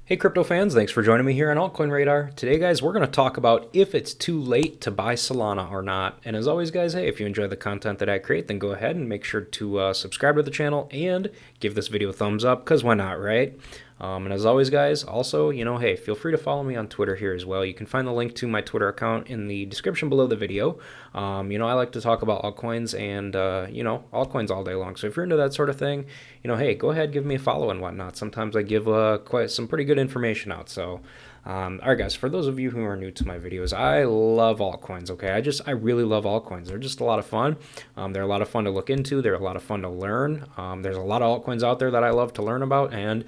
Hey crypto fans, thanks for joining me here on Altcoin Radar. Today guys, we're going to talk about if it's too late to buy Solana or not. And as always guys, hey, if you enjoy the content that I create, then go ahead and make sure to subscribe to the channel and give this video a thumbs up, because why not, right? And as always guys, also, hey, feel free to follow me on Twitter here as well. You can find the link to my Twitter account in the description below the video. I like to talk about altcoins and, altcoins all day long. So if you're into that sort of thing, hey, go ahead, give me a follow and whatnot. Sometimes I give quite some pretty good information out. So, all right, guys, for those of you who are new to my videos, I love altcoins, okay? I really love altcoins. They're just a lot of fun. They're a lot of fun to look into. They're a lot of fun to learn. There's a lot of altcoins out there that I love to learn about and,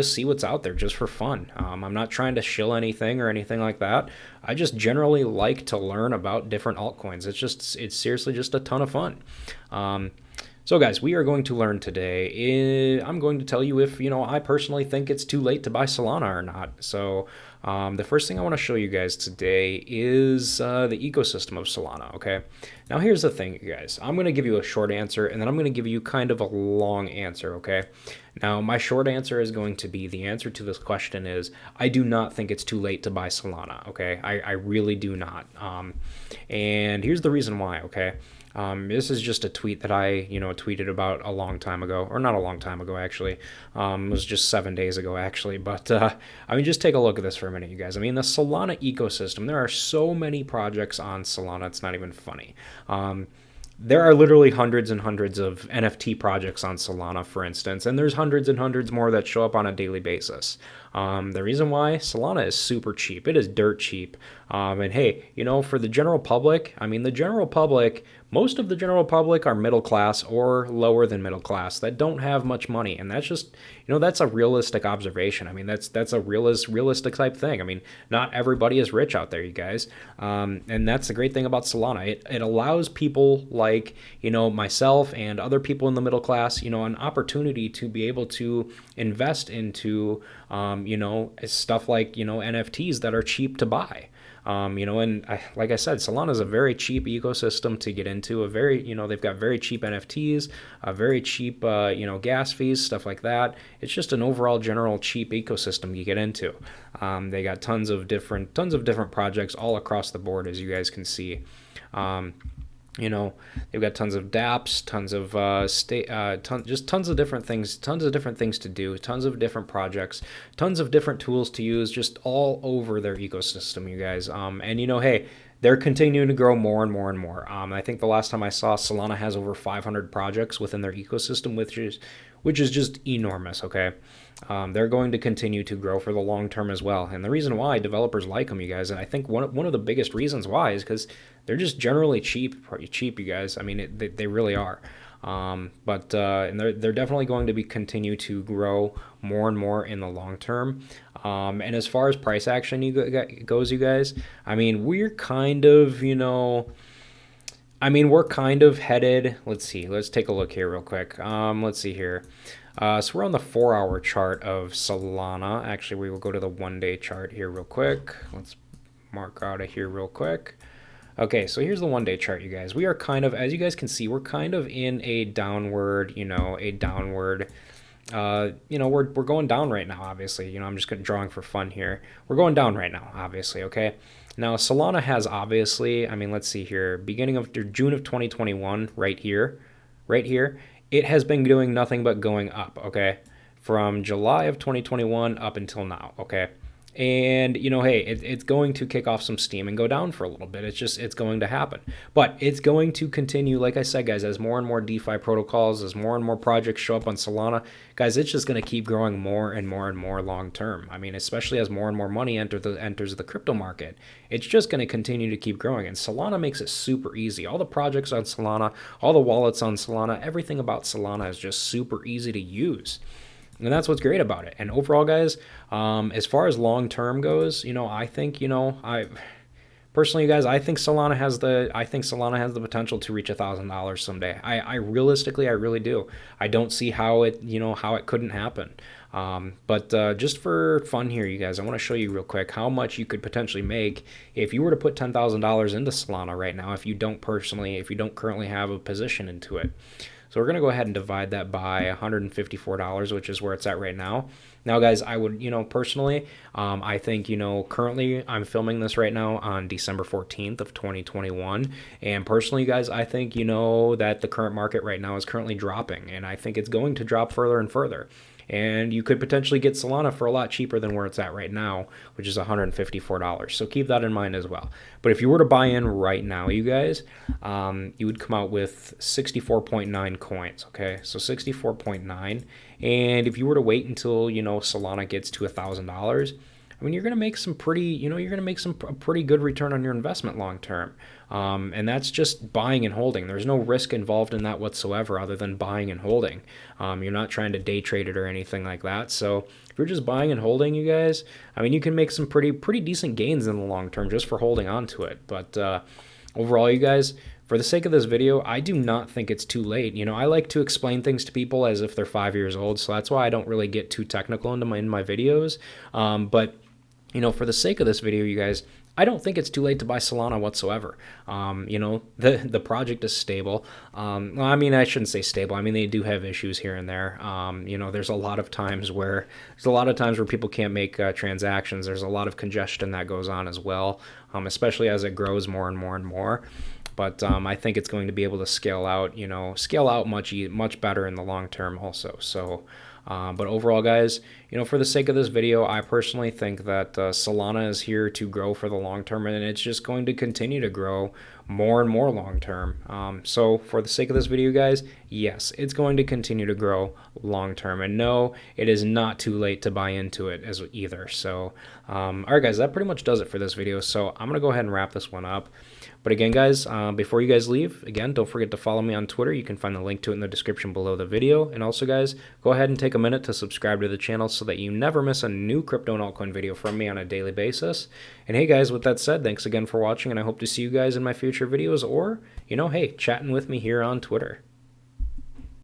just see what's out there just for fun. I'm not trying to shill anything or anything like that. I just generally like to learn about different altcoins. It's seriously just a ton of fun. So guys, we are going to learn today. I'm going to tell you if, I personally think it's too late to buy Solana or not. So the first thing I want to show you guys today is the ecosystem of Solana, okay? Now here's the thing, you guys. I'm going to give you a short answer, and then I'm going to give you kind of a long answer, okay? Now, my short answer is going to be, the answer to this question is, I do not think it's too late to buy Solana, okay? I really do not. And here's the reason why, okay? This is just a tweet that I, tweeted about a long time ago, or not a long time ago, actually. It was just 7 days ago, actually. But, just take a look at this for a minute, you guys. The Solana ecosystem, there are so many projects on Solana, it's not even funny. There are literally hundreds and hundreds of NFT projects on Solana, for instance, and there's hundreds and hundreds more that show up on a daily basis. The reason why Solana is super cheap, it is dirt cheap. And hey, for the general public, the general public, most of the general public are middle class or lower than middle class that don't have much money. And that's just, that's a realistic observation. That's a realistic type thing. Not everybody is rich out there, you guys. And that's the great thing about Solana. It allows people like, myself and other people in the middle class, an opportunity to be able to invest into, stuff like, NFTs that are cheap to buy. Like I said, Solana is a very cheap ecosystem to get into. They've got very cheap NFTs, very cheap, gas fees, stuff like that. It's just an overall general cheap ecosystem you get into. They got tons of different projects all across the board, as you guys can see. They've got tons of dApps, tons of tons of different things to do, tons of different projects, tons of different tools to use, just all over their ecosystem, you guys. Hey, they're continuing to grow more and more and more. I think the last time I saw, Solana has over 500 projects within their ecosystem, which is just enormous, okay? They're going to continue to grow for the long term as well. And the reason why developers like them, you guys, and I think one of the biggest reasons why is because they're just generally cheap, you guys. They really are. And they're definitely going to continue to grow more and more in the long term. And as far as price action goes, you guys, we're kind of, we're kind of headed. Let's see. Let's take a look here real quick. Let's see here. So we're on the 4-hour chart of Solana. Actually, we will go to the 1-day chart here real quick. Let's mark out of here real quick. Okay, so here's the 1-day chart, you guys. We are kind of, as you guys can see, we're kind of in a downward, we're going down right now, obviously. I'm just drawing for fun here. We're going down right now, obviously, okay? Now, Solana has obviously, let's see here, beginning of June of 2021, right here, it has been doing nothing but going up, okay? From July of 2021 up until now, okay? And, hey, it's going to kick off some steam and go down for a little bit. It's going to happen. But it's going to continue, like I said, guys, as more and more DeFi protocols, as more and more projects show up on Solana, guys, it's just going to keep growing more and more and more long term. Especially as more and more money enters the crypto market, it's just going to continue to keep growing. And Solana makes it super easy. All the projects on Solana, all the wallets on Solana, everything about Solana is just super easy to use. And that's what's great about it. And overall, guys, as far as long term goes, I think, personally, you guys, I think Solana has the potential to reach $1,000 someday. I realistically, I really do. I don't see how it couldn't happen. But just for fun here, you guys, I want to show you real quick how much you could potentially make if you were to put $10,000 into Solana right now, if you don't currently have a position into it. So we're going to go ahead and divide that by $154, which is where it's at right now. Now, guys, I would, personally, I think, currently I'm filming this right now on December 14th of 2021. And personally, guys, I think, that the current market right now is currently dropping. And I think it's going to drop further and further. And you could potentially get Solana for a lot cheaper than where it's at right now, which is $154. So keep that in mind as well. But if you were to buy in right now, you guys, you would come out with 64.9 coins. Okay, so 64.9. And if you were to wait until, Solana gets to $1,000, I mean, you're going to make some pretty, you're going to make a pretty good return on your investment long term. And that's just buying and holding. There's no risk involved in that whatsoever other than buying and holding. You're not trying to day trade it or anything like that. So if you're just buying and holding, you guys, I mean, you can make some pretty decent gains in the long term just for holding on to it. But overall, you guys, for the sake of this video, I do not think it's too late. I like to explain things to people as if they're 5 years old. So that's why I don't really get too technical in my videos. But for the sake of this video, you guys, I don't think it's too late to buy Solana whatsoever. The project is stable. I mean, I shouldn't say stable. I mean, they do have issues here and there. There's a lot of times where people can't make transactions. There's a lot of congestion that goes on as well, especially as it grows more and more and more. But I think it's going to be able to scale out much better in the long term also. So, but overall, guys, for the sake of this video, I personally think that Solana is here to grow for the long term, and it's just going to continue to grow more and more long term. So for the sake of this video, guys, yes, it's going to continue to grow long term, and no, it is not too late to buy into it as either. So, all right, guys, that pretty much does it for this video. So I'm gonna go ahead and wrap this one up. But again, guys, before you guys leave, again, don't forget to follow me on Twitter. You can find the link to it in the description below the video. And also, guys, go ahead and take a minute to subscribe to the channel so that you never miss a new crypto and altcoin video from me on a daily basis. And hey, guys, with that said, thanks again for watching, and I hope to see you guys in my future videos or, hey, chatting with me here on Twitter.